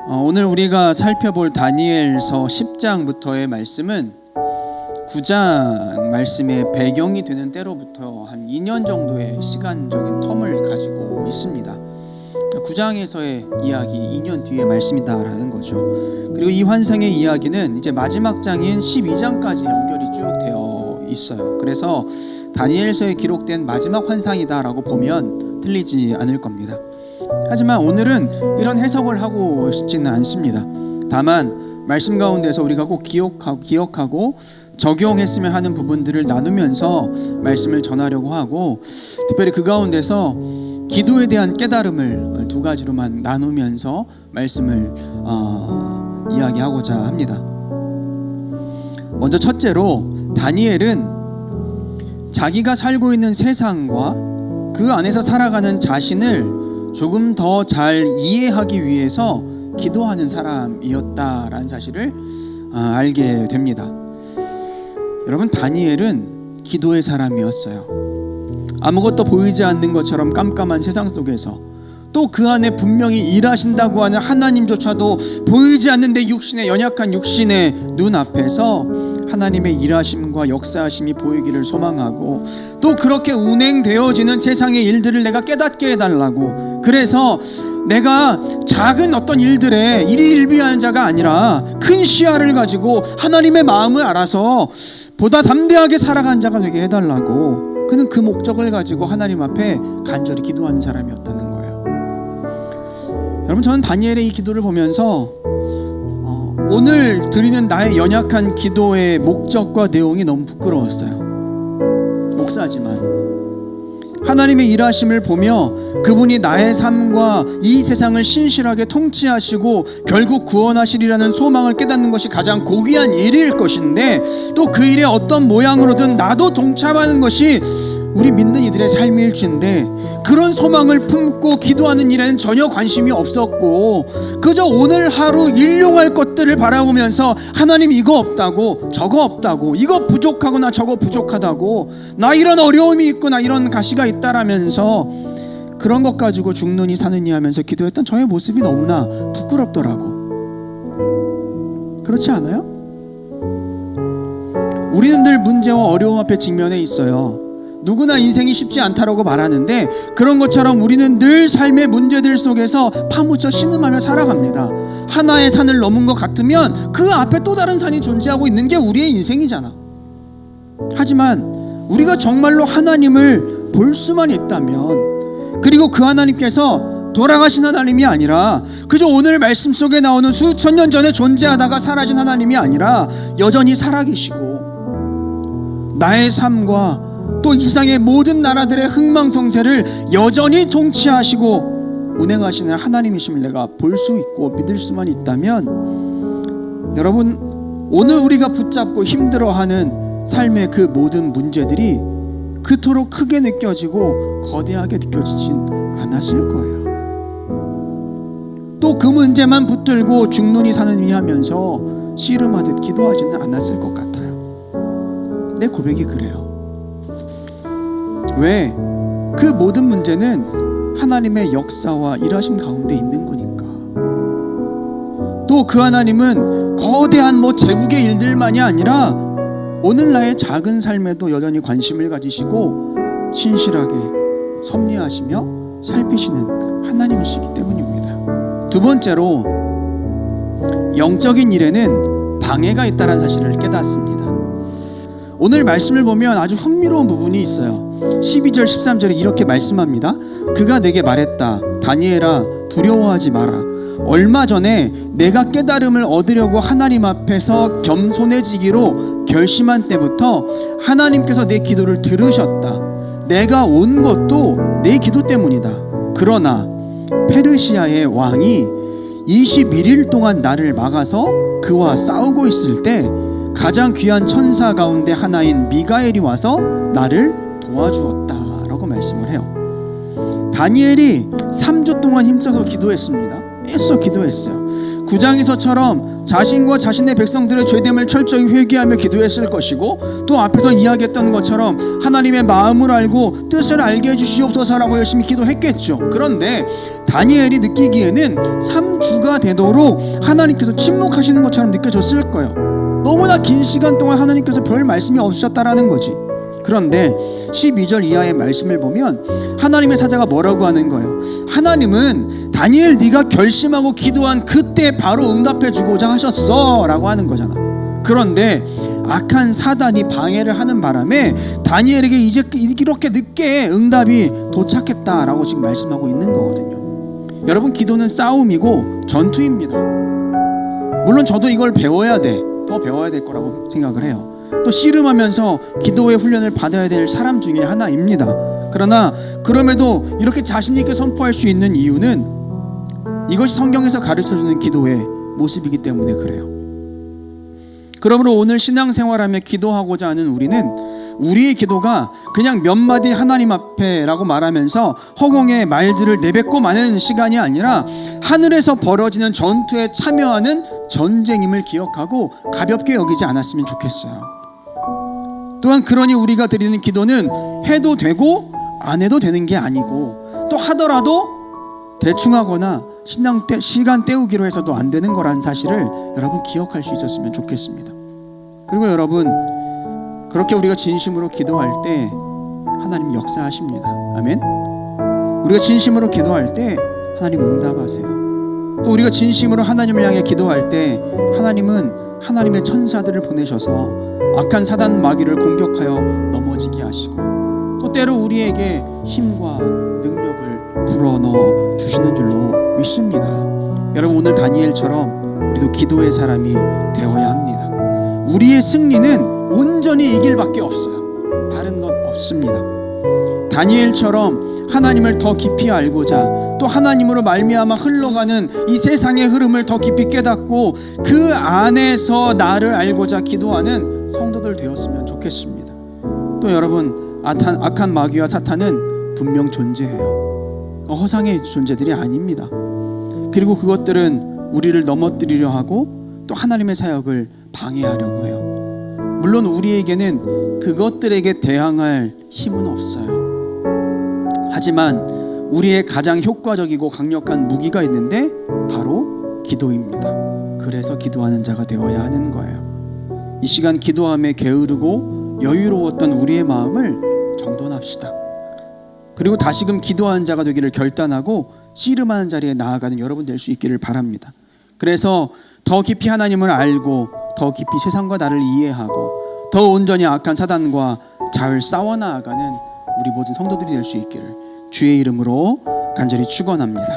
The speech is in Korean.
오늘 우리가 살펴볼 다니엘서 10장부터의 말씀은 9장 말씀의 배경이 되는 때로부터 한 2년 정도의 시간적인 텀을 가지고 있습니다. 9장에서의 이야기 2년 뒤의 말씀이다라는 거죠. 그리고 이 환상의 이야기는 이제 마지막 장인 12장까지 연결이 쭉 되어 있어요. 그래서 다니엘서에 기록된 마지막 환상이다라고 보면 틀리지 않을 겁니다. 하지만 오늘은 이런 해석을 하고 싶지는 않습니다. 다만 말씀 가운데서 우리가 꼭 기억하고 적용했으면 하는 부분들을 나누면서 말씀을 전하려고 하고, 특별히 그 가운데서 기도에 대한 깨달음을 두 가지로만 나누면서 말씀을 이야기하고자 합니다. 먼저 첫째로, 다니엘은 자기가 살고 있는 세상과 그 안에서 살아가는 자신을 조금 더 잘 이해하기 위해서 기도하는 사람이었다라는 사실을 알게 됩니다. 여러분, 다니엘은 기도의 사람이었어요. 아무것도 보이지 않는 것처럼 깜깜한 세상 속에서 또 그 안에 분명히 일하신다고 하는 하나님조차도 보이지 않는 내 육신의 연약한 육신의 눈 앞에서 하나님의 일하심과 역사하심이 보이기를 소망하고, 또 그렇게 운행되어지는 세상의 일들을 내가 깨닫게 해달라고, 그래서 내가 작은 어떤 일들에 일희일비하는 자가 아니라 큰 시야를 가지고 하나님의 마음을 알아서 보다 담대하게 살아가는 자가 되게 해달라고, 그는 그 목적을 가지고 하나님 앞에 간절히 기도하는 사람이었다는 거예요. 여러분, 저는 다니엘의 이 기도를 보면서 오늘 드리는 나의 연약한 기도의 목적과 내용이 너무 부끄러웠어요. 목사지만 하나님의 일하심을 보며 그분이 나의 삶과 이 세상을 신실하게 통치하시고 결국 구원하시리라는 소망을 깨닫는 것이 가장 고귀한 일일 것인데, 또 그 일에 어떤 모양으로든 나도 동참하는 것이 우리 믿는 이들의 삶일진데, 그런 소망을 품고 기도하는 일에는 전혀 관심이 없었고, 그저 오늘 하루 일용할 것들을 바라보면서 하나님 이거 없다고 저거 없다고, 이거 부족하고 나 저거 부족하다고, 나 이런 어려움이 있고 나 이런 가시가 있다라면서 그런 것 가지고 죽느니 사느니 하면서 기도했던 저의 모습이 너무나 부끄럽더라고. 그렇지 않아요? 우리는 늘 문제와 어려움 앞에 직면해 있어요. 누구나 인생이 쉽지 않다라고 말하는데, 그런 것처럼 우리는 늘 삶의 문제들 속에서 파묻혀 신음하며 살아갑니다. 하나의 산을 넘은 것 같으면 그 앞에 또 다른 산이 존재하고 있는 게 우리의 인생이잖아. 하지만 우리가 정말로 하나님을 볼 수만 있다면, 그리고 그 하나님께서 돌아가신 하나님이 아니라 그저 오늘 말씀 속에 나오는 수천 년 전에 존재하다가 사라진 하나님이 아니라 여전히 살아계시고 나의 삶과 또 이 세상의 모든 나라들의 흥망성쇠를 여전히 통치하시고 운행하시는 하나님이심을 내가 볼 수 있고 믿을 수만 있다면, 여러분, 오늘 우리가 붙잡고 힘들어하는 삶의 그 모든 문제들이 그토록 크게 느껴지고 거대하게 느껴지진 않았을 거예요. 또 그 문제만 붙들고 죽느니 사느니 하면서 씨름하듯 기도하지는 않았을 것 같아요. 내 고백이 그래요. 왜? 그 모든 문제는 하나님의 역사와 일하심 가운데 있는 거니까. 또 그 하나님은 거대한 제국의 일들만이 아니라 오늘 나의 작은 삶에도 여전히 관심을 가지시고 신실하게 섭리하시며 살피시는 하나님이시기 때문입니다. 두 번째로, 영적인 일에는 방해가 있다는 사실을 깨닫습니다. 오늘 말씀을 보면 아주 흥미로운 부분이 있어요. 12절 13절에 이렇게 말씀합니다. 그가 내게 말했다. 다니엘아, 두려워하지 마라. 얼마 전에 내가 깨달음을 얻으려고 하나님 앞에서 겸손해지기로 결심한 때부터 하나님께서 내 기도를 들으셨다. 내가 온 것도 내 기도 때문이다. 그러나 페르시아의 왕이 21일 동안 나를 막아서 그와 싸우고 있을 때 가장 귀한 천사 가운데 하나인 미가엘이 와서 나를 도와주었다라고 말씀을 해요. 다니엘이 3주 동안 힘써서 기도했습니다. 애써 기도했어요. 9장에서처럼 자신과 자신의 백성들의 죄됨을 철저히 회개하며 기도했을 것이고, 또 앞에서 이야기했던 것처럼 하나님의 마음을 알고 뜻을 알게 해주시옵소서라고 열심히 기도했겠죠. 그런데 다니엘이 느끼기에는 3주가 되도록 하나님께서 침묵하시는 것처럼 느껴졌을 거예요. 너무나 긴 시간 동안 하나님께서 별 말씀이 없으셨다라는 거지. 그런데 12절 이하의 말씀을 보면 하나님의 사자가 뭐라고 하는 거예요? 하나님은 다니엘, 네가 결심하고 기도한 그때 바로 응답해 주고자 하셨어 라고 하는 거잖아. 그런데 악한 사단이 방해를 하는 바람에 다니엘에게 이제 이렇게 늦게 응답이 도착했다라고 지금 말씀하고 있는 거거든요. 여러분, 기도는 싸움이고 전투입니다. 물론 저도 이걸 배워야 돼, 더 배워야 될 거라고 생각을 해요. 또 씨름하면서 기도의 훈련을 받아야 될 사람 중에 하나입니다. 그러나 그럼에도 이렇게 자신 있게 선포할 수 있는 이유는 이것이 성경에서 가르쳐주는 기도의 모습이기 때문에 그래요. 그러므로 오늘 신앙생활하며 기도하고자 하는 우리는 우리의 기도가 그냥 몇 마디 하나님 앞에라고 말하면서 허공의 말들을 내뱉고 마는 시간이 아니라 하늘에서 벌어지는 전투에 참여하는 전쟁임을 기억하고 가볍게 여기지 않았으면 좋겠어요. 또한 그러니 우리가 드리는 기도는 해도 되고 안 해도 되는 게 아니고, 또 하더라도 대충 하거나 시간 때우기로 해서도 안 되는 거라는 사실을 여러분 기억할 수 있었으면 좋겠습니다. 그리고 여러분, 그렇게 우리가 진심으로 기도할 때 하나님 역사하십니다. 아멘. 우리가 진심으로 기도할 때 하나님 응답하세요. 또 우리가 진심으로 하나님을 향해 기도할 때 하나님은 하나님의 천사들을 보내셔서 악한 사단 마귀를 공격하여 넘어지게 하시고, 또 때로 우리에게 힘과 능력을 불어넣어 주시는 줄로 믿습니다. 여러분, 오늘 다니엘처럼 우리도 기도의 사람이 되어야 합니다. 우리의 승리는 온전히 이길 밖에 없어요. 다른 건 없습니다. 다니엘처럼 하나님을 더 깊이 알고자, 또 하나님으로 말미암아 흘러가는 이 세상의 흐름을 더 깊이 깨닫고 그 안에서 나를 알고자 기도하는 성도들 되었으면 좋겠습니다. 또 여러분, 악한 마귀와 사탄은 분명 존재해요. 허상의 존재들이 아닙니다. 그리고 그것들은 우리를 넘어뜨리려 하고 또 하나님의 사역을 방해하려고 해요. 물론 우리에게는 그것들에게 대항할 힘은 없어요. 하지만 우리의 가장 효과적이고 강력한 무기가 있는데 바로 기도입니다. 그래서 기도하는 자가 되어야 하는 거예요. 이 시간 기도함에 게으르고 여유로웠던 우리의 마음을 정돈합시다. 그리고 다시금 기도하는 자가 되기를 결단하고 씨름하는 자리에 나아가는 여러분 될 수 있기를 바랍니다. 그래서 더 깊이 하나님을 알고 더 깊이 세상과 나를 이해하고 더 온전히 악한 사단과 잘 싸워나가는 우리 모든 성도들이 될 수 있기를 주의 이름으로 간절히 축원합니다.